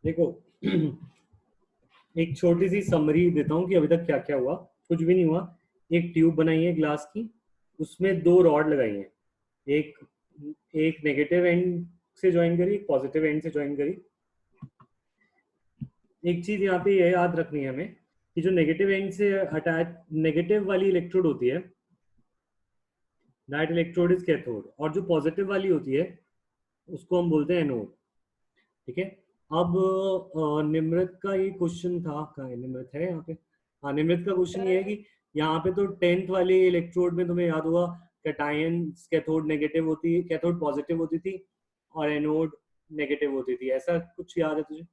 देखो एक छोटी सी समरी देता हूँ कि अभी तक क्या क्या हुआ। कुछ भी नहीं हुआ। एक ट्यूब बनाई है ग्लास की, उसमें दो रॉड लगाई हैं। एक एक नेगेटिव एंड से ज्वाइन करी, एक पॉजिटिव एंड से ज्वाइन करी। एक चीज यहाँ पे ये याद रखनी है हमें कि जो नेगेटिव एंड से अटैच नेगेटिव वाली इलेक्ट्रोड होती है, दैट इलेक्ट्रोड इज कैथोड, और जो पॉजिटिव वाली होती है उसको हम बोलते हैं एनोड। ठीक है। अब निमृत का ये क्वेश्चन था, कहाँ है निमृत, है यहाँ पे? हाँ, निमृत का क्वेश्चन ये है कि यहाँ पे तो 10th वाले इलेक्ट्रोड में तुम्हें याद होगा कैटायन कैथोड नेगेटिव होती, कैथोड पॉजिटिव होती थी और एनोड नेगेटिव होती थी, ऐसा कुछ याद है तुझे?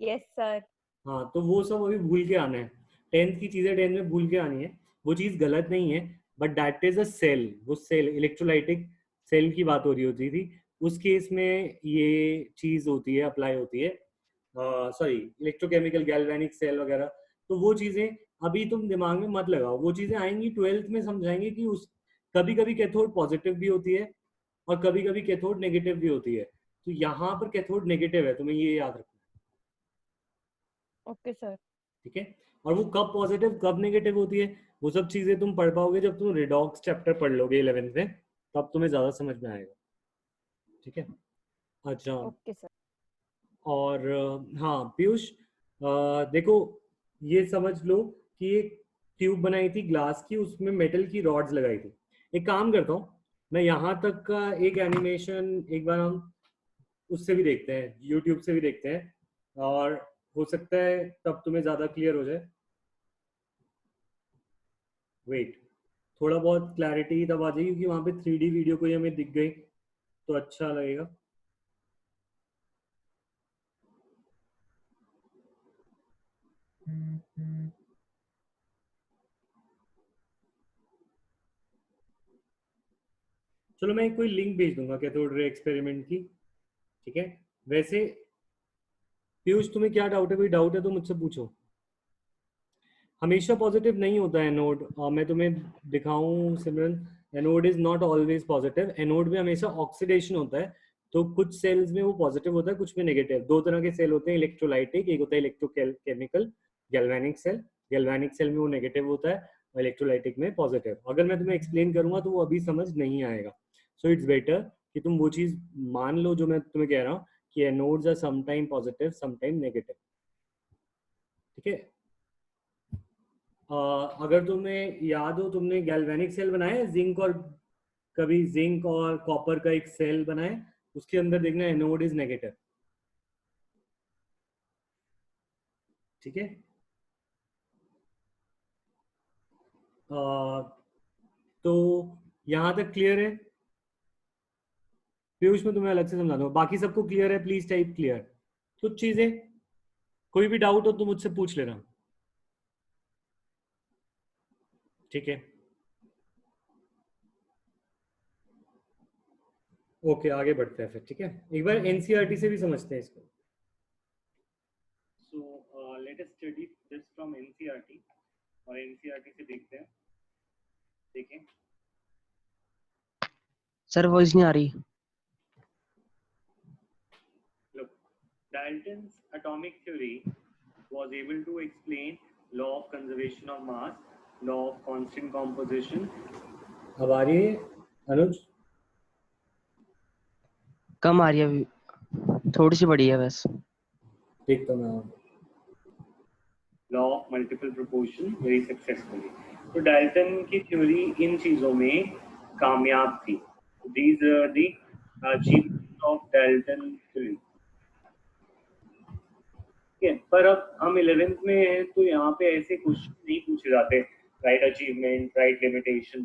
Yes sir. हाँ, तो वो सब अभी भूल के आना है। 10th की चीजें 10th में भूल के आनी है। वो चीज गलत नहीं है, but that is a cell. वो सेल इलेक्ट्रोलाइटिक सेल की बात हो रही होती थी। उस केस में ये चीज होती है, अप्लाई होती है, सॉरी इलेक्ट्रोकेमिकल गैल्वेनिक सेल वगैरह। तो वो चीजें अभी तुम दिमाग में मत लगाओ, वो चीजें आएंगी 12th में, समझाएंगे कि उस कभी कभी कैथोड पॉजिटिव भी होती है और कभी कभी कैथोड नेगेटिव भी होती है। तो यहाँ पर कैथोड नेगेटिव है, तुम्हें ये याद रखना है। Okay sir. ठीक है। और वो कब पॉजिटिव कब नेगेटिव होती है, वो सब चीजें तुम पढ़ पाओगे जब तुम रिडॉक्स चैप्टर पढ़ लोगे 11th में, तब तुम्हें ज्यादा समझ में आएगा। ठीक है। अच्छा। Okay sir. और हाँ पीयूष, देखो ये समझ लो कि एक ट्यूब बनाई थी ग्लास की, उसमें मेटल की रॉड्स लगाई थी। एक काम करता हूँ, मैं यहाँ तक का एक एनिमेशन एक बार हम उससे भी देखते हैं, यूट्यूब से भी देखते हैं, और हो सकता है तब तुम्हें ज्यादा क्लियर हो जाए। वेट, थोड़ा बहुत क्लैरिटी तब आ जाएगी क्योंकि वहां पे 3D वीडियो कोई हमें दिख गई तो अच्छा लगेगा। चलो मैं कोई लिंक भेज दूंगा कैथोड रे एक्सपेरिमेंट की। ठीक है। वैसे पीयूष तुम्हें क्या डाउट है, कोई डाउट है तो मुझसे पूछो। हमेशा पॉजिटिव नहीं होता है एनोड, मैं तुम्हें दिखाऊं Simran? Anode is not always positive. Anode में हमेशा ऑक्सीडेशन होता है। तो कुछ सेल्स में वो पॉजिटिव होता है, कुछ में नेगेटिव। दो तरह के सेल होते हैं इलेक्ट्रोलाइटिक, एक होता है electrochemical galvanic cell. Galvanic cell में वो नेगेटिव होता है और इलेक्ट्रोलाइटिक में पॉजिटिव। अगर मैं तुम्हें एक्सप्लेन करूंगा तो वो अभी समझ नहीं आएगा। सो इट्स बेटर कि तुम वो चीज मान लो जो मैं तुम्हें कह रहा हूँ कि anodes are sometime positive sometime negative. ठीक है। अगर तुम्हें याद हो, तुमने गैल्वेनिक सेल बनाया है जिंक और, कभी जिंक और कॉपर का एक सेल बनाए, उसके अंदर देखना एनोड इज नेगेटिव। ठीक है। तो यहां तक क्लियर है? पीयूष में तुम्हें अलग से समझा दूंगा, बाकी सबको क्लियर है? Please type clear. कुछ चीजें, कोई भी डाउट हो तो मुझसे पूछ लेना। ठीक है। ओके, आगे बढ़ते हैं फिर। ठीक है, एक बार एनसीईआरटी से भी समझते हैं इसको। So let us study this from NCERT, और एनसीईआरटी से देखते हैं। देखें। सर वॉइस नहीं आ रही। Look, Dalton's atomic theory was able to explain law of conservation of mass, law of constant composition. अब आ रही है अनुज? कम आ रही है, थोड़ी सी बड़ी है बस। देखता मैं law of multiple proportion very successfully. तो डाल्टन की थ्योरी इन चीजों में कामयाब थी। These are the achievements of Dalton theory. पर अब हम 11th में हैं तो यहाँ पे ऐसे क्वेश्चन नहीं पूछे जाते, राइट अचीवमेंट, राइट लिमिटेशन,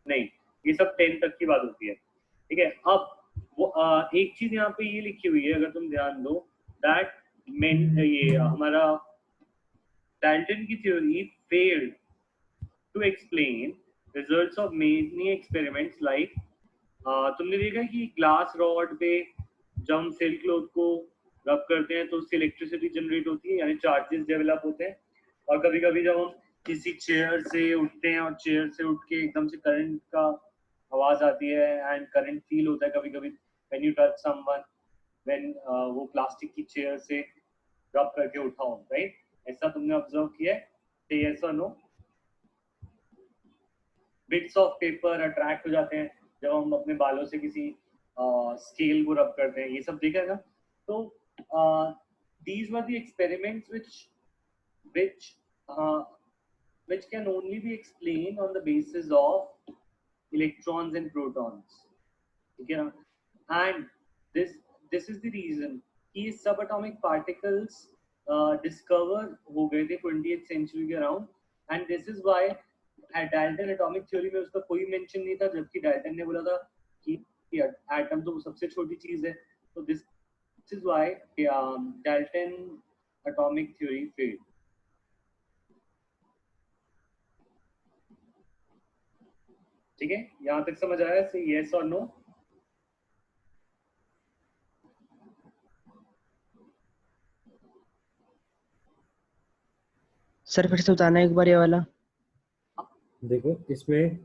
नहीं, ये सब 10th तक की बात होती है। ठीक है। अब वो एक चीज यहाँ पे ये लिखी हुई है, अगर तुम ध्यान दो, दैट ये हमारा डाल्टन की theory failed to explain results of many experiments like, तुमने देखा कि ग्लास रॉड पे जब हम सिल्क क्लॉथ को रब करते हैं तो उससे इलेक्ट्रिसिटी जनरेट होती है, यानी चार्जेस डेवलप होते हैं। और कभी कभी जब हम किसी चेयर से उठते हैं और चेयर से उठ के एकदम से करंट का आवाज आती है एंड करंट फील होता है कभी कभी when you touch someone. When वो प्लास्टिक की चेयर से रब करके उठाओ, राइट? ऐसा तुमने ऑब्जर्व किया है? से यस और no? Bits of paper attract हो जाते हैं जब हम अपने बालों से किसी स्केल को रब करते हैं, ये सब देखा है ना? तो these were the experiments which uh, which can only be explained on the basis of electrons and protons, ठीक है ना? And this is the reason कि subatomic particles discover हो गए थे 20th century के around, and this is why Dalton atomic theory में उसका कोई मेंशन नहीं था, जबकि डाल्टन ने बोला था कि एटम तो सबसे छोटी चीज है। तो this is why Dalton atomic theory failed. ठीक है, यहाँ तक समझ आया? से यस और नो? सर फिर से बताना एक बार ये वाला। देखो, इसमें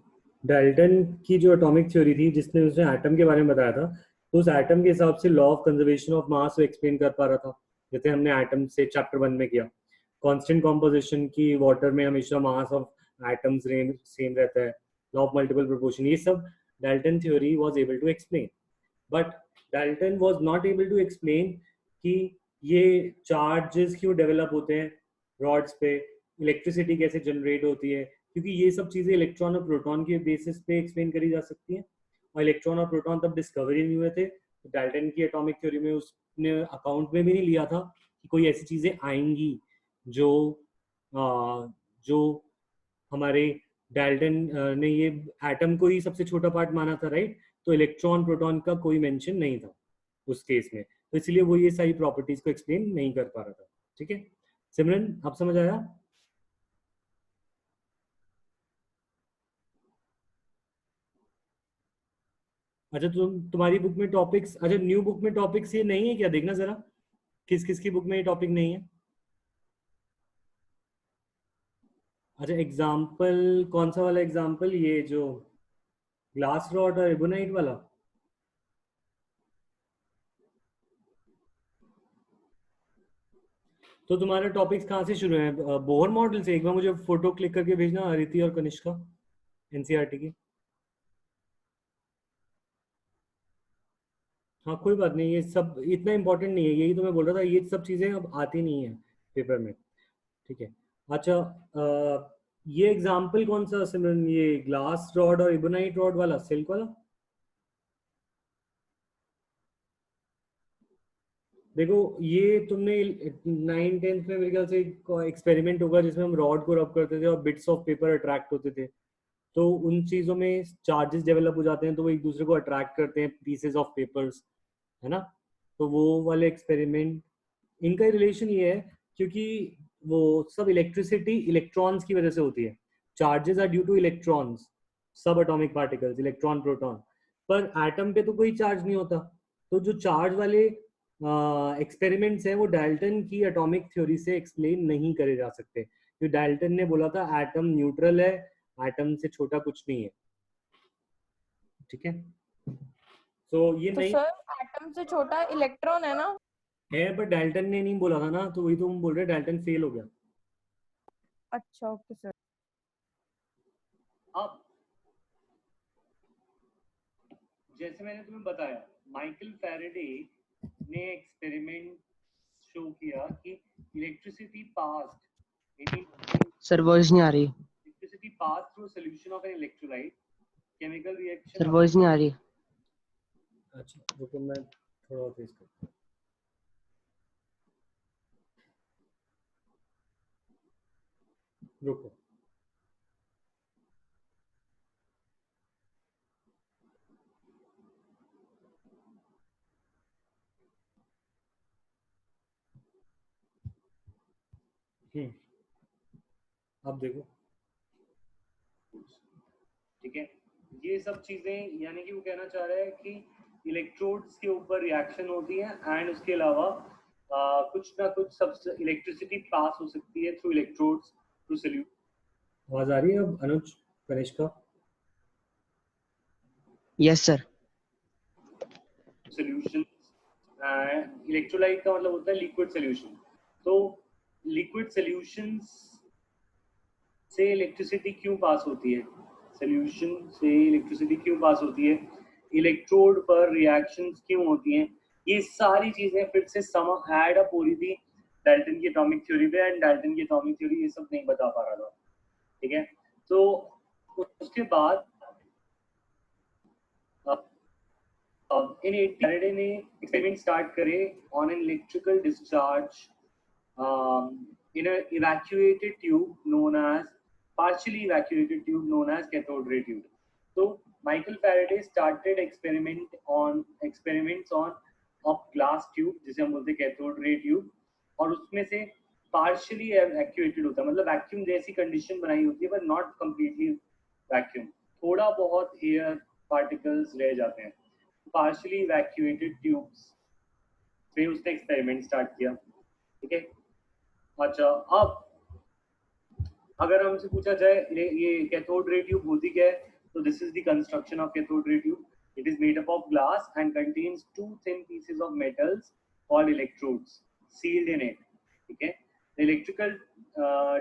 डाल्टन की जो एटॉमिक थ्योरी थी, जिसने उसने एटम के बारे में बताया था, तो उस एटम के हिसाब से law of conservation of mass को एक्सप्लेन कर पा रहा था, जैसे हमने एटम से चैप्टर 1 में किया। कांस्टेंट कॉम्पोजिशन की वाटर में हमेशा मास ऑफ एटम्स सेम रहता है, लॉ ऑफ मल्टीपल प्रोपोर्शन, ये सब Dalton theory was able to explain. But Dalton was not able to explain कि ये चार्जेस क्यों डेवलप होते हैं रॉड्स पे, इलेक्ट्रिसिटी कैसे जनरेट होती है, क्योंकि ये सब चीजें इलेक्ट्रॉन और प्रोटॉन के बेसिस पे एक्सप्लेन करी जा सकती हैं, और इलेक्ट्रॉन और प्रोटॉन तब डिस्कवर ही नहीं हुए थे। तो डाल्टन की एटॉमिक थ्योरी में उसने अकाउंट में भी नहीं लिया था कि कोई ऐसी चीजें आएंगी जो जो हमारे डाल्टन ने ये एटम को ही सबसे छोटा पार्ट माना था, राइट? तो इलेक्ट्रॉन प्रोटॉन का कोई मेंशन नहीं था उस केस में, तो इसलिए वो ये सारी प्रॉपर्टीज को एक्सप्लेन नहीं कर पा रहा था। ठीक है सिमरन, आप समझ आया? अच्छा, तुम्हारी बुक में टॉपिक्स, अच्छा न्यू बुक में टॉपिक्स ये नहीं है क्या? देखना जरा किस किस की बुक में ये टॉपिक नहीं है। अच्छा, एग्जाम्पल कौन सा वाला एग्जाम्पल? ये जो ग्लास रॉड और एबोनाइट वाला? तो तुम्हारे टॉपिक्स कहाँ से शुरू हैं? बोहर मॉडल से? एक बार मुझे फोटो क्लिक करके भेजना अरिति और कनिष्का, एनसीईआरटी की। हाँ कोई बात नहीं, ये सब इतना इंपॉर्टेंट नहीं है, यही तो मैं बोल रहा था, ये सब चीजें अब आती नहीं है पेपर में। ठीक है। अच्छा, ये एग्जाम्पल कौन सा सिमरन? ये ग्लास रॉड और इबोनाइट रॉड वाला, सिल्क वाला? देखो, ये तुमने 9th-10th में मेरे ख्याल से एक्सपेरिमेंट होगा जिसमें हम रॉड को रब करते थे और बिट्स ऑफ पेपर अट्रैक्ट होते थे, तो उन चीजों में चार्जेस डेवलप हो जाते हैं, तो वो एक दूसरे को अट्रैक्ट करते हैं, पीसेस ऑफ पेपर्स, है ना? तो वो वाले एक्सपेरिमेंट, इनका रिलेशन ये है क्योंकि वो सब इलेक्ट्रिसिटी इलेक्ट्रॉन्स की वजह से होती है। Charges are due to electrons, subatomic particles, electron proton. पर एटम पे तो कोई चार्ज नहीं होता, तो जो चार्ज वाले एक्सपेरिमेंट्स हैं वो डाल्टन की एटॉमिक थ्योरी से एक्सप्लेन नहीं करे जा सकते, क्योंकि डाल्टन ने बोला था एटम न्यूट्रल है, एटम से छोटा कुछ नहीं है। ठीक है, तो ये तो नहीं सर एटम से छोटा इलेक्ट्रॉन है ना? है, पर डाल्टन ने नहीं बोला था ना, तो वही तो हम बोल रहे हैं, डाल्टन फेल हो गया। अच्छा ओके सर। अब जैसे मैंने तुम्हें बताया, माइकल फैराडे ने एक्सपेरिमेंट शो किया कि इलेक्ट्रिसिटी पास्ड सर वॉइस नहीं आ रही। Electricity pass through solution of an electrolyte chemical reaction. Sir voice नहीं आ रही। अच्छा रुको, मैं थोड़ा और तेज करता हूँ। रुको, अब देखो, ठीक है, ये सब चीजें, यानी कि वो कहना चाह रहा है कि इलेक्ट्रोड्स के ऊपर रिएक्शन होती है, एंड उसके अलावा कुछ ना कुछ सब इलेक्ट्रिसिटी पास हो सकती है थ्रू इलेक्ट्रोड्स टू सॉल्यूशन। आवाज आ रही है अब Anuj, Kanishka? Yes sir. Solution electrolyte का मतलब होता है लिक्विड सोल्यूशन। तो लिक्विड सॉल्यूशंस से इलेक्ट्रिसिटी क्यों पास होती है, सॉल्यूशन से इलेक्ट्रिसिटी क्यों पास होती है, इलेक्ट्रोड पर रिएक्शंस क्यों होती हैं, ये सारी चीजें फिर से सम ऐड अप हो रही थी डाल्टन की एटॉमिक थ्योरी पे। एंड डाल्टन की एटॉमिक थ्योरी ये सब नहीं बता पा रहा था, ठीक है। तो उसके बाद इन 80 फैराडे ने एक्सपेरिमेंट स्टार्ट करे on an electrical discharge in an evacuated tube known as partially evacuated tube known as cathode ray tube. So Michael Faraday started experiments on a glass tube जिसे हम बोलते हैं cathode ray tube, और उसमें से partially evacuated होता है, मतलब वैक्यूम जैसी कंडीशन बनाई होती है पर नॉट completely वैक्यूम, थोड़ा बहुत एयर पार्टिकल्स रह जाते हैं। partially evacuated tubes पे उसने एक्सपेरिमेंट स्टार्ट किया, ठीक है। अच्छा, अब अगर हमसे पूछा जाए ये कैथोड रे ट्यूब होती क्या है, तो this is the construction of cathode ray tube. It is made up of glass and contains two thin pieces of metals called electrodes sealed in it, ठीक है। The electrical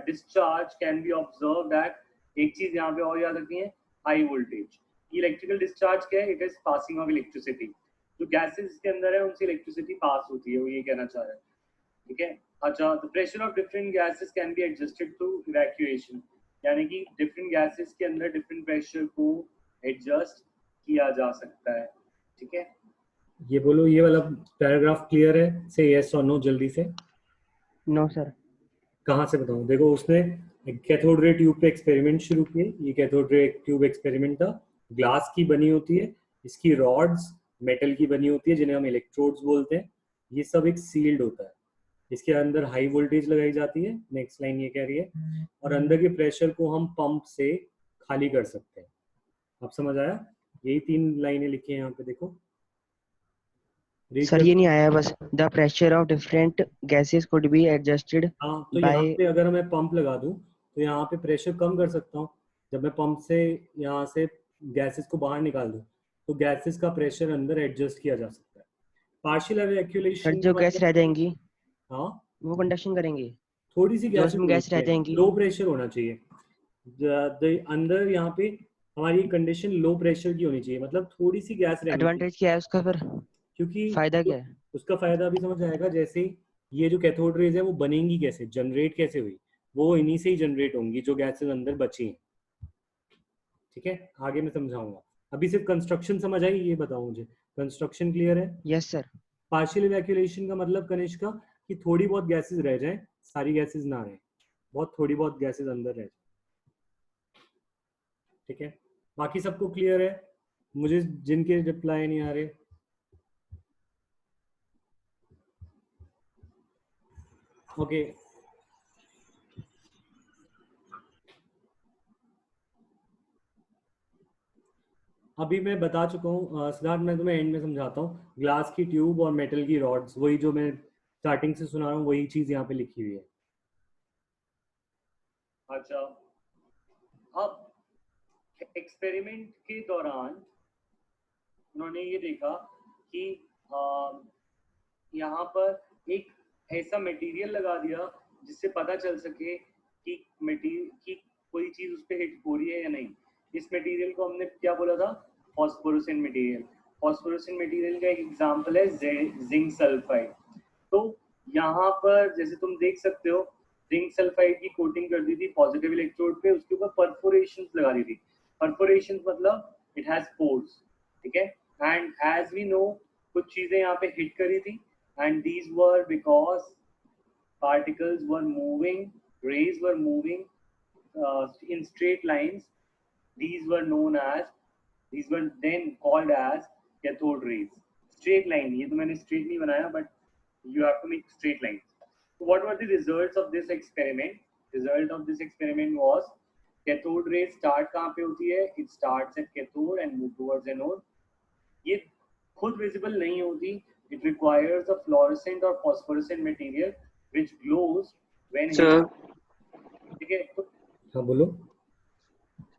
discharge can be observed at, एक चीज यहाँ पे और याद रखनी है, हाई वोल्टेज। इलेक्ट्रिकल डिस्चार्ज क्या है, it is passing of electricity, जो गैसेस के अंदर है उनसे इलेक्ट्रिसिटी पास होती है, वो ये कहना चाह रहा है, ठीक है। अच्छा, the pressure of different gases can be adjusted through evacuation, यानी कि डिफरेंट गैसेस के अंदर डिफरेंट प्रेशर को एडजस्ट किया जा सकता है, ठीक है। ये बोलो, ये वाला पैराग्राफ क्लियर है? से यस और नो जल्दी से। No sir. कहाँ से बताऊं? देखो, उसने कैथोड रे ट्यूब पे एक्सपेरिमेंट शुरू किए। ये कैथोड रे ट्यूब एक्सपेरिमेंट था, ग्लास की बनी होती है, इसकी रॉड्स मेटल की बनी होती है जिन्हें हम इलेक्ट्रोड्स बोलते हैं। ये सब एक सील्ड होता है, इसके अंदर हाई वोल्टेज लगाई जाती है, नेक्स्ट लाइन ये कह रही है, और अंदर के प्रेशर को हम पंप से खाली कर सकते हैं। आप समझ आया? यही 3 लाइनें लिखी हैं यहाँ पे, देखो। सर ये नहीं आया बस, the pressure of different gases could be adjusted. हाँ, तो यहाँ पे अगर मैं पंप लगा दूं तो यहाँ पे प्रेशर कम कर सकता हूँ। जब मैं पंप से यहाँ से गैसेस को बाहर निकाल दूं तो गैसेस का प्रेशर अंदर एडजस्ट किया जा सकता है। पार्शियल इवैक्यूएशन, सर जो गैस रह जाएंगी हाँ वो कंडक्शन करेंगी, थोड़ी सी जो उसमें गैस रह जाएंगी। लो प्रेशर होना चाहिए अंदर, यहाँ पे हमारी कंडीशन लो प्रेशर की होनी चाहिए, मतलब थोड़ी सी गैस रहनी चाहिए। एडवांटेज क्या है उसका फिर, क्योंकि फायदा क्या है? उसका फायदा अभी समझ आएगा। जैसे ये जो कैथोड रेज है वो बनेंगी कैसे, जनरेट कैसे हुई, वो इन्हीं से ही जनरेट होंगी जो गैसेस अंदर बची हैं, ठीक है। आगे मैं समझाऊंगा, अभी सिर्फ कंस्ट्रक्शन समझ आई, ये बताओ मुझे, कंस्ट्रक्शन क्लियर है? Yes sir. पार्शियल इवैक्यूएशन का मतलब कनिष्का कि थोड़ी बहुत गैसेस रह जाएं, सारी गैसेस ना रहे, बहुत थोड़ी बहुत गैसेस अंदर रह जाए, ठीक है। बाकी सबको क्लियर है? मुझे जिनके रिप्लाई नहीं आ रहे, ओके। अभी मैं बता चुका हूँ सिद्धार्थ, मैं तुम्हें एंड में समझाता हूँ। ग्लास की ट्यूब और मेटल की रॉड्स, वही जो मैं स्टार्टिंग से सुना रहा हूँ, वही चीज यहाँ पे लिखी हुई है। अच्छा, अब एक्सपेरिमेंट के दौरान उन्होंने ये देखा कि यहाँ पर एक ऐसा मटेरियल लगा दिया जिससे पता चल सके कि मटेरियल की कोई चीज उस पर हिट हो रही है या नहीं। इस मटेरियल को हमने क्या बोला था? Phosphorescent material. फॉस्फोरेसेंट मटेरियल का एक एग्जांपल है जिंक सल्फाइड। तो यहाँ पर जैसे तुम देख सकते हो, जिंक सल्फाइड की कोटिंग कर दी थी पॉजिटिव इलेक्ट्रोड पे, उसके ऊपर परफोरेशंस लगा दी थी। परफोरेशंस मतलब इट हैज पोर्स, ठीक है। एंड एज वी नो, कुछ चीजें यहाँ पे हिट करी थी, and these were because particles were moving, rays were moving in straight lines. These were then called as cathode rays. Straight line, ये तो मैंने straight नहीं बनाया, but you have to make straight lines. So what were the results of this experiment? Result of this experiment was cathode rays start कहाँ पे होती है? It starts at cathode and move towards anode. ये खुद visible नहीं होती. It requires a fluorescent or phosphorescent material which glows when ठीक है। तो हाँ बोलो।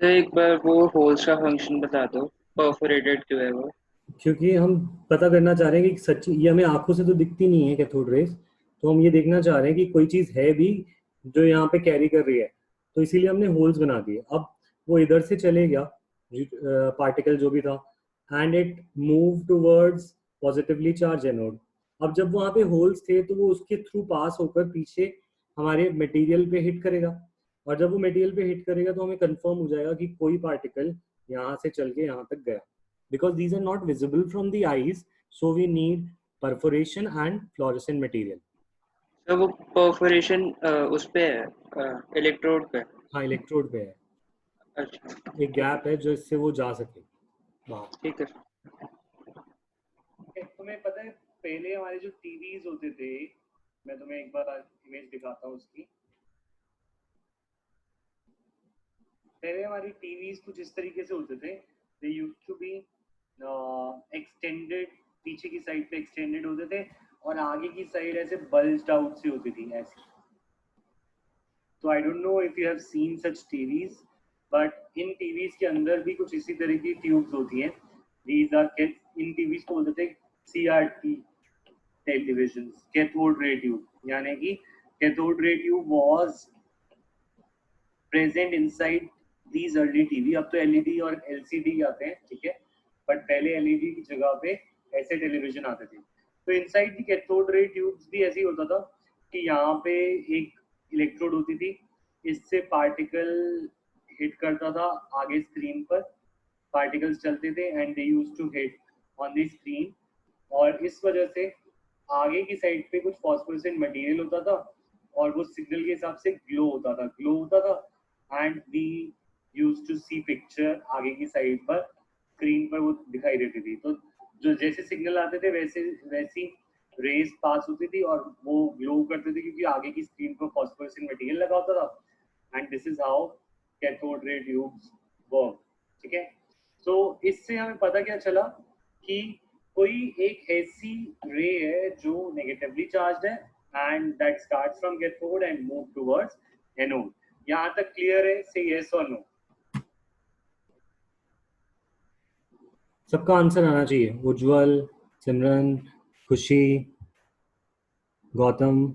तो एक बार वो होल्स का फंक्शन बता दो, परफोरेटेड क्यों है वो? क्योंकि हम पता करना चाह रहे हैं कि सच्ची, ये हमें आंखों से तो दिखती नहीं है कैथोड रेज, तो हम ये देखना चाह रहे हैं कि कोई चीज है भी जो यहाँ पे कैरी कर रही है, तो इसीलिए हमने होल्स बना दिए। अब वो इधर से चले गया पार्टिकल जो भी था, and it move towards positively charge anode. अब जब वहां पे होल्स थे तो वो उसके थ्रू पास होकर पीछे हमारे मटेरियल पे हिट करेगा, और जब वो मटेरियल पे हिट करेगा तो हमें कंफर्म हो जाएगा कि कोई पार्टिकल यहाँ से चल के यहाँ तक गया, because these are not visible from the eyes, so we need perforation and fluorescent material. तो वो परफोरेशन उस पे है, इलेक्ट्रोड पे। हाँ, इलेक्ट्रोड पे है, अच्छा, एक ठीक है गैप है जो इससे वो जा सके बाहर। ठीक है। तुम्हें पता है पहले हमारे जो टीवीज होते थे, मैं तुम्हें एक बार इमेज दिखाता हूँ उसकी। पहले हमारी टीवीज कुछ इस तरीके से होते थे, they used to be extended, पीछे की साइड पे एक्सटेंडेड होते थे और आगे की साइड ऐसे बल्ज्ड आउट सी होती थी ऐसी। तो I don't know if you have seen such TVs, but in TVs के अंदर भी कुछ इसी तरह की ट्यूब्स होती हैं। दीज आर, इन टीवीज को बोलते थे CRT television, cathode ray tube, यानी कि cathode ray tube was present inside these early TV. अब तो एलईडी और एलसीडी आते हैं, ठीक है, बट पहले एलईडी की जगह पे ऐसे टेलीविजन आते थे। तो inside the cathode ray tubes भी ऐसे ही होता था कि यहाँ पे एक इलेक्ट्रोड होती थी, इससे पार्टिकल हिट करता था आगे स्क्रीन पर, पार्टिकल्स चलते थे and they used to hit on the screen, और इस वजह से आगे की साइड पे कुछ फॉस्फोरेसेंट मटेरियल होता था और वो सिग्नल के हिसाब से ग्लो होता था and we use to see picture, आगे की साइड पर स्क्रीन पर वो दिखाई देती थी। तो जो जैसे सिग्नल आते थे वैसे वैसी रेस पास होती थी और वो ग्लो करते थे क्योंकि आगे की स्क्रीन पर फॉस्फोरेसेंट मटेरियल लगा होता था, and this is how cathode ray tubes work, ठीक है। तो इससे हमें पता क्या चला कि कोई एक ऐसी रे है जो नेगेटिवली चार्ज है and that starts from cathode and move towards anode. यहाँ तक क्लियर है? से यस और नो। सबका आंसर आना चाहिए। उज्जवल, सिमरन, खुशी, गौतम,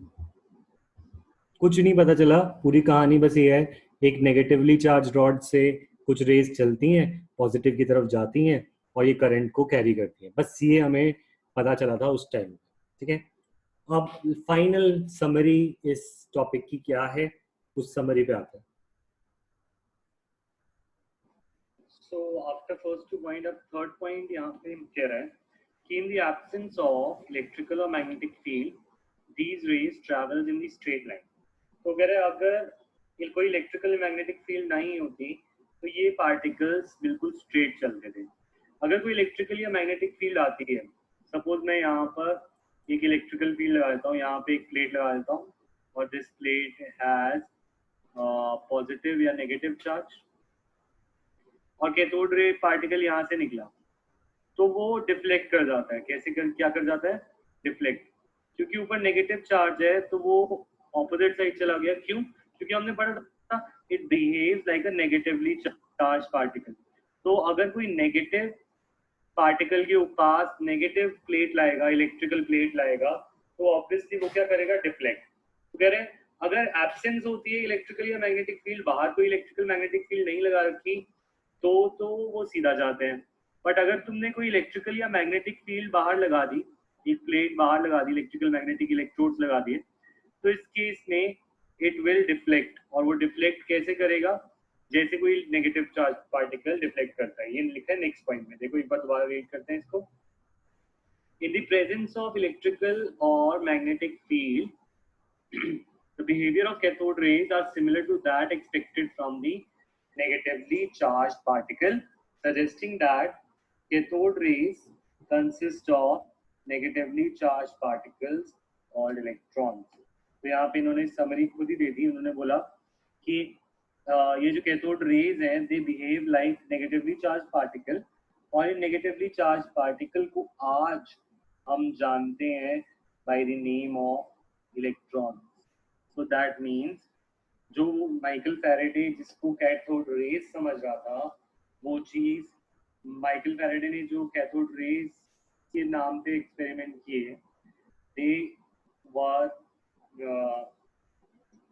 कुछ नहीं पता चला। पूरी कहानी बस ये है, एक नेगेटिवली चार्ज रॉड से कुछ रेज चलती हैं, पॉजिटिव की तरफ जाती हैं और ये करंट को कैरी करती हैं। बस ये हमें पता चला था उस टाइम, ठीक है। अब फाइनल समरी इस टॉपिक की क्या है, उस समरी पे आते हैं। So after first two point, अब थर्ड पॉइंट यहाँ पे कह रहा है कि in the absence of electrical और magnetic field these rays travels in the straight line। तो कह रहे अगर ये कोई इलेक्ट्रिकल मैग्नेटिक फील्ड नहीं होती तो ये पार्टिकल्स बिल्कुल स्ट्रेट चलते थे। अगर कोई इलेक्ट्रिकल या मैग्नेटिक फील्ड आती है, सपोज मैं यहाँ पर एक इलेक्ट्रिकल फील्ड लगा देता हूँ, यहाँ पे एक प्लेट लगा देता हूँ और दिस प्लेट हैज पॉजिटिव या नेगेटिव चार्ज, और कैथोड रे पार्टिकल यहाँ से निकला तो वो डिफ्लेक्ट कर जाता है। कैसे क्या कर जाता है? डिफ्लेक्ट, क्योंकि ऊपर नेगेटिव चार्ज है तो वो ऑपोजिट साइड चला गया। क्यों? क्योंकि हमने पढ़ा था it behaves like a negatively charge particle. तो अगर कोई नेगेटिव पार्टिकल के पास नेगेटिव प्लेट लाएगा, इलेक्ट्रिकल प्लेट लाएगा, तो ऑब्वियसली वो क्या करेगा? डिफ्लेक्ट। तो कह रहे हैं अगर एब्सेंस होती है इलेक्ट्रिकल या मैग्नेटिक फील्ड, बाहर कोई इलेक्ट्रिकल मैग्नेटिक फील्ड नहीं लगा रखी, तो वो सीधा जाते हैं। बट अगर तुमने कोई इलेक्ट्रिकल या मैग्नेटिक फील्ड बाहर लगा दी, एक प्लेट बाहर लगा दी, इलेक्ट्रिकल मैग्नेटिक इलेक्ट्रोड्स लगा दिए, तो इस केस में इट विल डिफ्लेक्ट। और वो डिफ्लेक्ट कैसे करेगा? जैसे कोई नेगेटिव चार्ज पार्टिकल डिफ्लेक्ट करता है। ये लिखा है नेक्स्ट पॉइंट में, देखो एक बार दोबारा रीड करते हैं इसको। In the presence of electrical और magnetic field the behavior of cathode rays are similar to that expected from the negatively charged particle, suggesting that cathode rays consist of negatively charged particles called electrons। तो यहाँ पे इन्होंने summary खुद ही दे दी। उन्होंने बोला कि ये जो कैथोड रेज हैं they behave like negatively charge particle, और इन नेगेटिवली चार्ज पार्टिकल को आज हम जानते हैं by the name of electron. So that means जो माइकल फैराडे जिसको कैथोड रेज समझ रहा था, वो चीज माइकल फैराडे ने जो कैथोड रेज के नाम पे एक्सपेरिमेंट किए, they were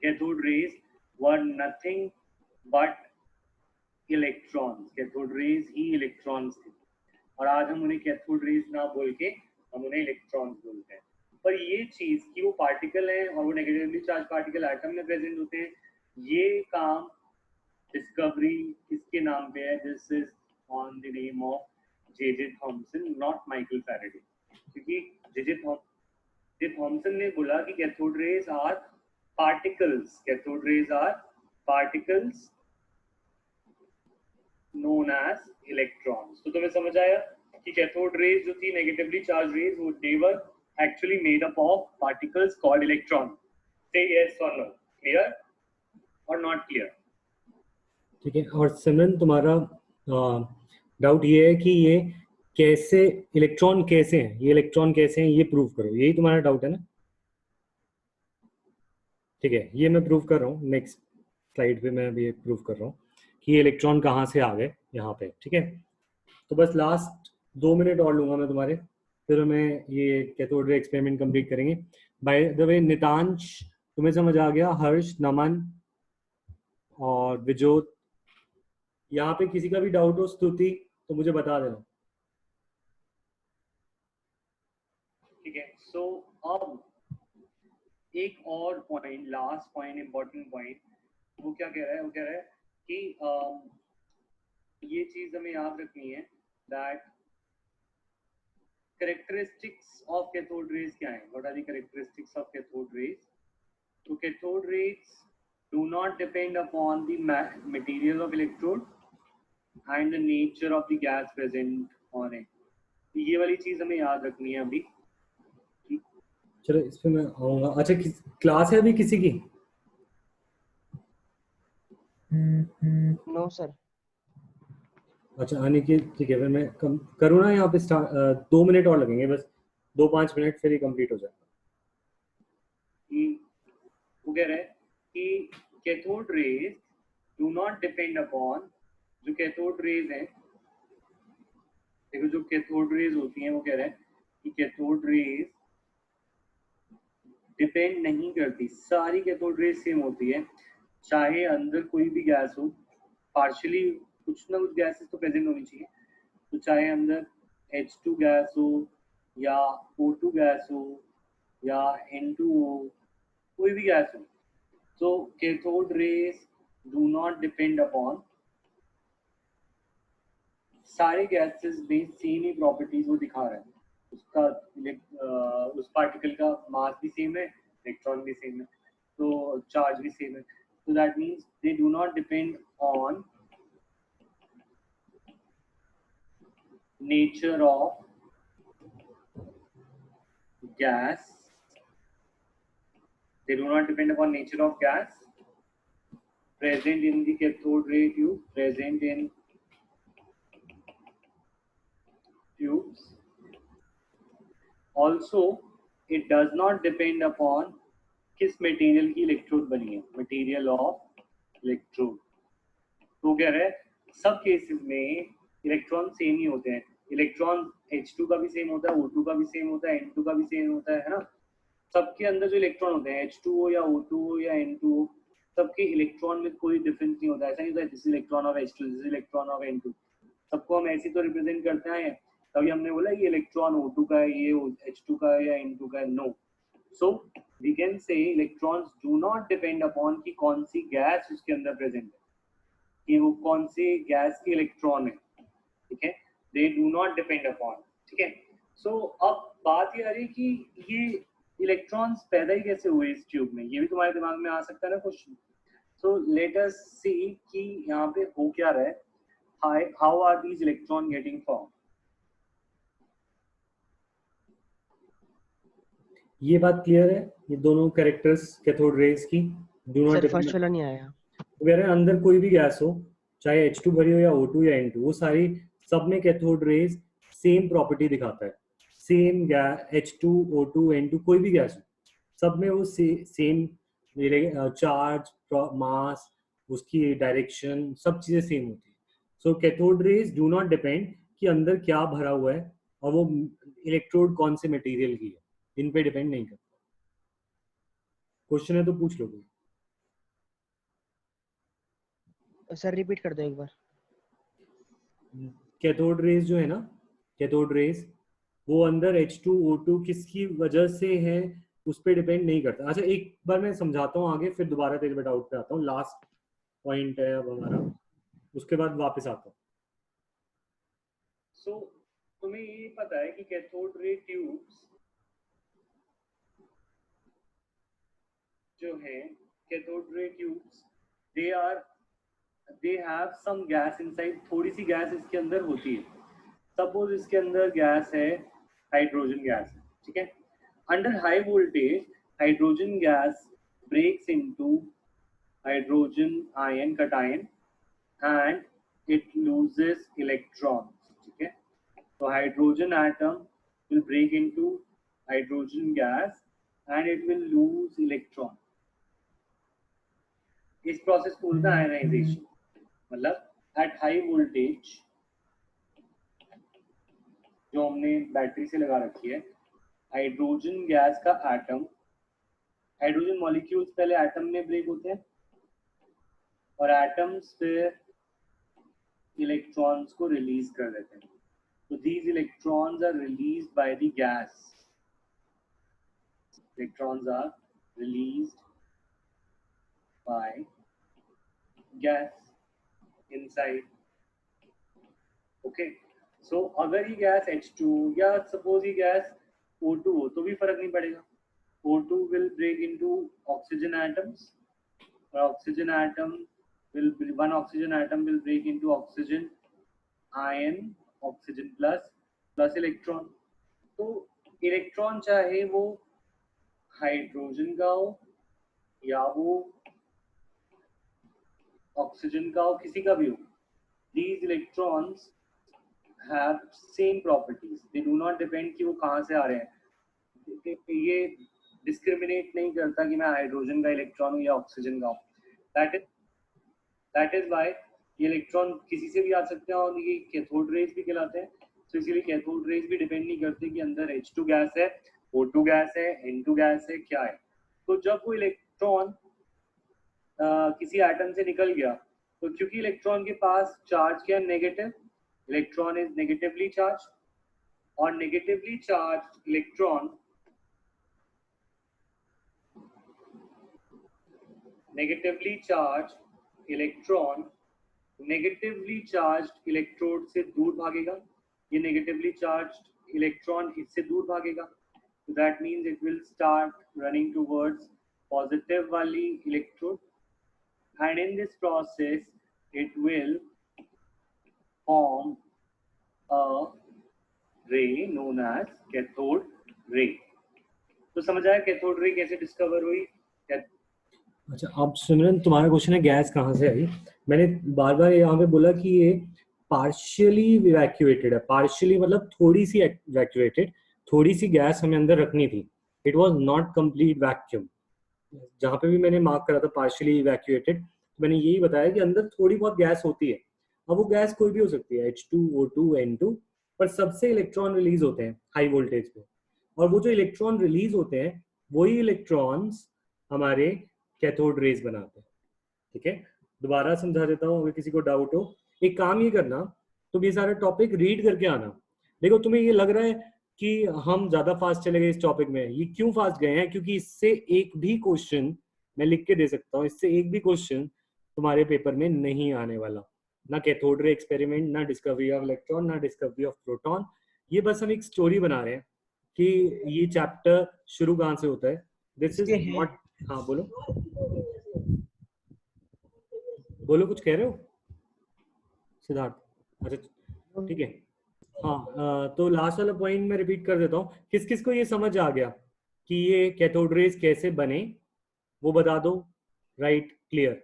cathode rays were nothing but electrons. Cathode rays ही इलेक्ट्रॉन्स थे, और आज हम उन्हें कैथोड रेज ना बोल के हम उन्हें इलेक्ट्रॉन्स बोलते हैं। पर ये चीज कि वो पार्टिकल है और वो नेगेटिवली चार्ज पार्टिकल एटम में प्रेजेंट होते हैं, ये काम डिस्कवरी किसके नाम पे है? This is on the name of J Thomson, not Michael Faraday. क्योंकि जे थॉमसन ने बोला कि cathode rays are particles, cathode rays are particles known as electrons। तो तुम्हें समझ आया कि कैथोड रेज जो थी नेगेटिवली चार्ज रेज, वो they were actually made up of particles called electron। say yes or no, clear or not clear? ठीक है। और सिमरन तुम्हारा डाउट ये है कि ये कैसे इलेक्ट्रॉन कैसे हैं, ये इलेक्ट्रॉन कैसे हैं, ये प्रूव करो, यही तुम्हारा डाउट है ना? ठीक है, ये मैं प्रूव कर रहा हूँ, नेक्स्ट स्लाइड पे मैं अभी प्रूव कर रहा हूँ कि ये इलेक्ट्रॉन कहाँ से आ गए यहाँ पे। ठीक है, तो बस लास्ट 2 मिनट और लूंगा मैं तुम्हारे, फिर मैं ये कैथोड रे एक्सपेरिमेंट कंप्लीट करेंगे। बाय द वे नितांश, तुम्हें समझ आ गया? हर्ष, नमन और विजोत, यहाँ पे किसी का भी डाउट हो स्तुति तो मुझे बता देना। ठीक है, सो अब एक और point, last point, important point, वो क्या कह रहा है? वो कह रहा है कि ये चीज हमें याद रखनी है that characteristics of cathode rays क्या है? What are the characteristics of cathode rays? तो cathode rays do not depend upon the material of electrode and the nature of the gas present on it। ये वाली चीज हमें याद रखनी है अभी। चलो इस पे मैं आऊंगा। अच्छा, क्लास है अभी किसी की? No sir. अच्छा, आने की, ठीक है, फिर मैं करूँ ना यहाँ पे स्टार्ट। 2 मिनट और लगेंगे बस, 2-5 मिनट, फिर ही कंप्लीट हो जाएगा। वो कह रहे हैं कि cathode rays do not depend upon, जो कैथोड रेज है, देखो जो कैथोड रेज होती हैं, वो कह रहे हैं कि कैथोड रेज डिपेंड नहीं करती, सारी कैथोड रेज सेम होती है, चाहे अंदर कोई भी गैस हो, पार्शियली कुछ ना कुछ गैसेस तो प्रेजेंट होनी चाहिए, तो चाहे अंदर H2 गैस हो या O2 गैस हो या N2 हो, कोई भी गैस हो, तो cathode rays do not depend upon, सारे गैसेस में सेम ही प्रॉपर्टीज वो दिखा रहा है। उसका उस पार्टिकल का मास भी सेम है, इलेक्ट्रॉन भी सेम है, तो चार्ज भी सेम है, तो that means they do not depend on nature of gas, they do not depend upon nature of gas present in the cathode ray tube, present in tubes। also it does not depend upon किस material की electrode बनी है, material of electrode. तो कह रहे हैं सब cases में इलेक्ट्रॉन सेम ही होते हैं, इलेक्ट्रॉन H2 का भी सेम होता है, O2 का भी सेम होता है, N2 का भी सेम होता है ना। सबके अंदर जो इलेक्ट्रॉन होते हैं, H2 हो या O2 हो या N2 हो, सबके इलेक्ट्रॉन में कोई डिफरेंस नहीं होता। ऐसा नहीं होता this electron of H2, this electron of N2, सबको हम ऐसे तो रिप्रेजेंट करते हैं। तभी हमने बोला ये इलेक्ट्रॉन O2 का है, ये H2 का है या N2 का है, no. So we can say electrons do not depend upon कि कौन सी गैस उसके अंदर प्रेजेंट है, कि वो कौन सी गैस के इलेक्ट्रॉन है। ठीक है, दे डू नॉट डिपेंड अपॉन। ठीक है, सो अब बात ये आ रही है कि ये इलेक्ट्रॉन्स पैदा ही कैसे हुए इस ट्यूब में, ये भी तुम्हारे दिमाग में आ सकता है ना क्वेश्चन। सो लेट अस सी कि यहाँ पे हो क्या रहा है, how are these electron getting form. ये बात क्लियर है? ये दोनों कैरेक्टर्स कैथोड रेज की डू नॉट सर फर्स्ट वाला नहीं आया। वगैरह, अंदर कोई भी गैस हो, चाहे H2 भरी हो या O2 या N2, वो सारी सब में कैथोड रेज सेम प्रॉपर्टी दिखाता है। Same gas H2, O2, N2, कोई भी गैस हो, सब में वो सेम चार्ज, मास, उसकी डायरेक्शन, सब चीजें सेम होती है। So cathode rays do not depend कि अंदर क्या भरा हुआ है और वो इलेक्ट्रोड कौन से मटेरियल की है, इन पे डिपेंड नहीं करता। क्वेश्चन है तो पूछ लो कोई। सर रिपीट कर दो एक बार। कैथोड रेज जो है ना, कैथोड रेज वो अंदर H2O2 किसकी वजह से है उस पर डिपेंड नहीं करता। अच्छा एक बार मैं समझाता हूँ आगे, फिर दोबारा तेरे डाउट पे आता हूँ। लास्ट पॉइंट है अब हमारा, उसके बाद वापस आता हूँ। सो तुम्हें ये पता है कि कैथोड रे ट्यूब्स जो है, cathode ray tubes they have some gas inside, थोड़ी सी गैस इसके अंदर होती है। सपोज इसके अंदर गैस है, हाइड्रोजन गैस है, ठीक है। Under high voltage hydrogen gas breaks into hydrogen ion cation and it loses electrons, ठीक है। तो hydrogen atom will break into hydrogen gas and it will lose electron। इस प्रोसेस को बोलते हैं आयनाइजेशन। मतलब एट हाई वोल्टेज जो हमने बैटरी से लगा रखी है, हाइड्रोजन गैस का एटम, हाइड्रोजन मॉलिक्यूल्स पहले एटम में ब्रेक होते हैं और एटम्स फिर इलेक्ट्रॉन्स को रिलीज कर देते हैं। So these electrons are released by the gas. Electrons are released by gas inside. Okay. So अगर ये गैस H2 या suppose ये गैस O2 हो तो भी फर्क नहीं पड़ेगा। O2 will break into oxygen atoms. Oxygen atom will, one oxygen atom will break into oxygen ion, oxygen plus electron। तो इलेक्ट्रॉन चाहे वो हाइड्रोजन का हो या वो ऑक्सीजन का हो, किसी का भी हो, these electrons have same properties, they do not depend कि वो कहाँ से आ रहे हैं। ये डिस्क्रिमिनेट नहीं करता कि मैं हाइड्रोजन का इलेक्ट्रॉन हूँ या ऑक्सीजन का हूँ। दैट इज वाई ये इलेक्ट्रॉन किसी से भी आ सकते हैं और ये कैथोड रेज भी कहलाते हैं। तो इसीलिए कैथोड रेज भी डिपेंड नहीं करते कि अंदर H2 गैस है, O2 गैस है, N2 गैस है, क्या है। तो जब वो इलेक्ट्रॉन किसी एटम से निकल गया तो क्योंकि इलेक्ट्रॉन के पास चार्ज क्या है, negative, electron is negatively charge, और negatively charge electron negatively charged electrode से दूर भागेगा। ये नेगेटिवली चार्ज्ड इलेक्ट्रॉन इससे दूर भागेगा। So that means it will start running towards positive वाली electrode, and in this process it will form a ray known as cathode ray। तो समझ आया कैथोड रे कैसे डिस्कवर हुई? अच्छा अब सिमरन तुम्हारा क्वेश्चन है गैस कहाँ से आई। मैंने बार बार यहाँ पे बोला कि ये पार्शियली इवैक्यूएटेड है। पार्शियली मतलब थोड़ी सी इवैक्यूएटेड, थोड़ी सी गैस हमें अंदर रखनी थी। It was not complete vacuum. जहाँ पे भी मैंने मार्क करा था पार्शियली इवैक्यूएटेड, मैंने यही बताया कि अंदर थोड़ी बहुत गैस होती है। अब वो गैस कोई भी हो सकती है, H2O2 N2, पर सबसे इलेक्ट्रॉन रिलीज होते हैं हाई वोल्टेज पे, और वो जो इलेक्ट्रॉन रिलीज होते हैं वही इलेक्ट्रॉन्स हमारे कैथोड रेज बनाते हैं। ठीक है, दोबारा समझा देता हूँ अगर किसी को डाउट हो। एक काम ये करना, तुम ये सारा टॉपिक रीड करके आना। देखो तुम्हें ये लग रहा है कि हम ज्यादा फास्ट चले गए इस टॉपिक में, ये क्यों फास्ट गए हैं? क्योंकि इससे एक भी क्वेश्चन मैं लिख के दे सकता हूँ, इससे एक भी क्वेश्चन तुम्हारे पेपर में नहीं आने वाला। ना कैथोड रे एक्सपेरिमेंट, ना डिस्कवरी ऑफ इलेक्ट्रॉन, ना डिस्कवरी ऑफ प्रोटॉन। ये बस हम एक स्टोरी बना रहे हैं कि ये चैप्टर शुरू कहाँ से होता है। This is not. हाँ बोलो बोलो, कुछ कह रहे हो सिद्धार्थ? अच्छा ठीक है। हाँ तो लास्ट वाला पॉइंट मैं रिपीट कर देता हूँ। किस किस को ये समझ आ गया कि ये कैथोड रेज कैसे बने, वो बता दो। राइट, क्लियर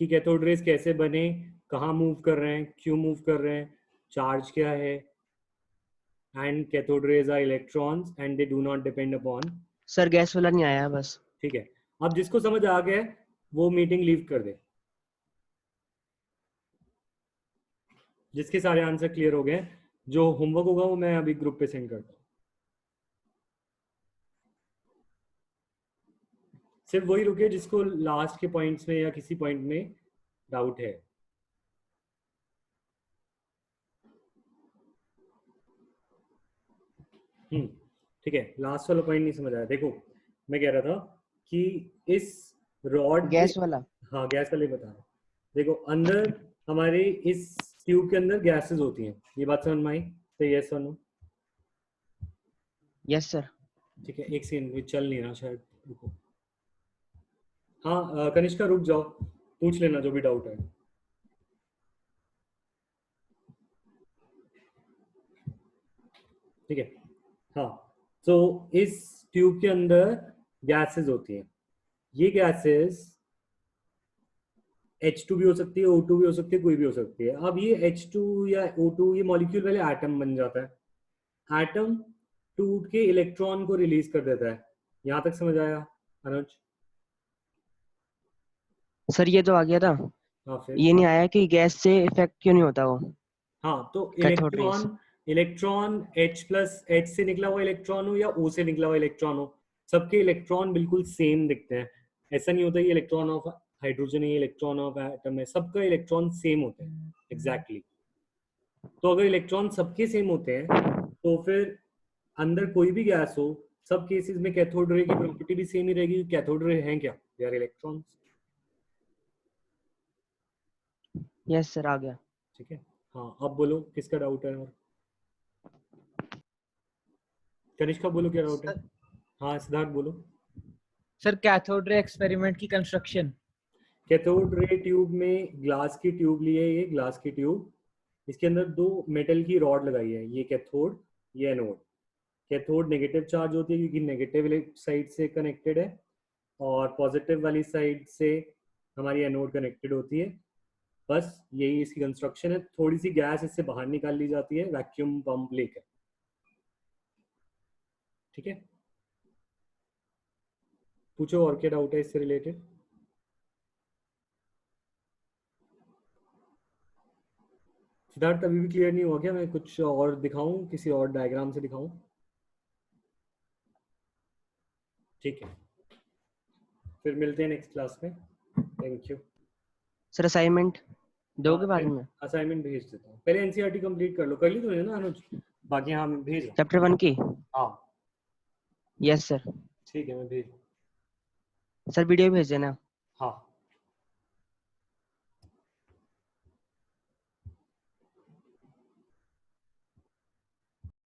कि कैथोड रेज कैसे बने, कहाँ मूव कर रहे हैं, क्यों मूव कर रहे हैं, चार्ज क्या है, and cathode rays are electrons and they do not depend upon. Sir gas वाला नहीं आया बस। ठीक है, अब जिसको समझ आ गया वो मीटिंग लीव कर दे। जिसके सारे आंसर क्लियर हो गए, जो होमवर्क होगा वो मैं अभी ग्रुप पे सेंड करता हूँ। सिर्फ वही रुके जिसको लास्ट के पॉइंट्स में या किसी पॉइंट में डाउट है। ठीक है, लास्ट वाला पॉइंट नहीं समझ आया। देखो मैं कह रहा था कि इस रॉड गैस वाला। हाँ गैस वाले बता रहा। देखो अंदर हमारे इस ट्यूब के अंदर गैसेस होती हैं, ये बात समझ में आई? तो यस और नो? Yes sir. ठीक है, एक सेकंड चल नहीं रहा शायद, रुको। हाँ कनिष्का रुक जाओ, पूछ लेना जो भी डाउट है। ठीक है, हाँ तो इस ट्यूब के अंदर गैसेस होती हैं। ये गैसेस H2 भी हो सकती है, O2 भी हो सकती है, कोई भी हो सकती है। अब ये H2 या O2 ये मॉलिक्यूल पहले एटम बन जाता है। एटम टूट के इलेक्ट्रॉन को रिलीज कर देता है। यहां तक समझ आया अनुज? सर ये तो आ गया था, हाँ फिर ये नहीं आया कि गैस से इफेक्ट क्यों नहीं होता वो। हाँ तो कैथोड रेज। इलेक्ट्रॉन H+ से निकला हुआ इलेक्ट्रॉन हो या O से निकला हुआ इलेक्ट्रॉन हो, सबके इलेक्ट्रॉन बिल्कुल सेम दिखते हैं। ऐसा नहीं होता ये इलेक्ट्रॉन ऑफ हाइड्रोजन है, इलेक्ट्रॉन ऑफ एटम है, सबका इलेक्ट्रॉन सेम होते हैं एग्जैक्टली। तो अगर इलेक्ट्रॉन सबके सेम होते हैं तो फिर अंदर कोई भी गैस हो, सब केसेस में कैथोड रे की प्रॉपर्टी भी सेम ही रहेगी। कैथोड रे हैं क्या? They are electrons. Yes sir आ गया। ठीक है, हाँ अब बोलो किसका डाउट है? और कनिष्का बोलो क्या डाउट है? हाँ सिद्धार्थ बोलो। सर कैथोड रे एक्सपेरिमेंट की कंस्ट्रक्शन। कैथोड रे ट्यूब में ग्लास की ट्यूब ली है, ये ग्लास की ट्यूब, इसके अंदर दो मेटल की रॉड लगाई है, ये कैथोड ये एनोड। कैथोड नेगेटिव चार्ज होती है क्योंकि नेगेटिव साइड से कनेक्टेड है, और पॉजिटिव वाली साइड से हमारी एनोड कनेक्टेड होती है। बस यही इसकी कंस्ट्रक्शन है। थोड़ी सी गैस इससे बाहर निकाल ली जाती है वैक्यूम पंप लेकर। ठीक है, पूछो और क्या डाउट है इससे रिलेटेड? सिद्धार्थ अभी भी क्लियर नहीं हुआ क्या? मैं कुछ और दिखाऊं, किसी और डायग्राम से दिखाऊं? ठीक है, फिर मिलते हैं नेक्स्ट क्लास में। Thank you. सर असाइनमेंट दोगे बाद में? असाइनमेंट भेज देता हूँ, पहले एनसीईआरटी कंप्लीट कर लो। कर ली तूने ना अनुज? बाकी हाँ मैं भेज रहा चैप्टर 1 की? हूँ। हाँ यस सर। ठीक है, मैं भेज रहा हूँ। सर वीडियो भेज देना। हाँ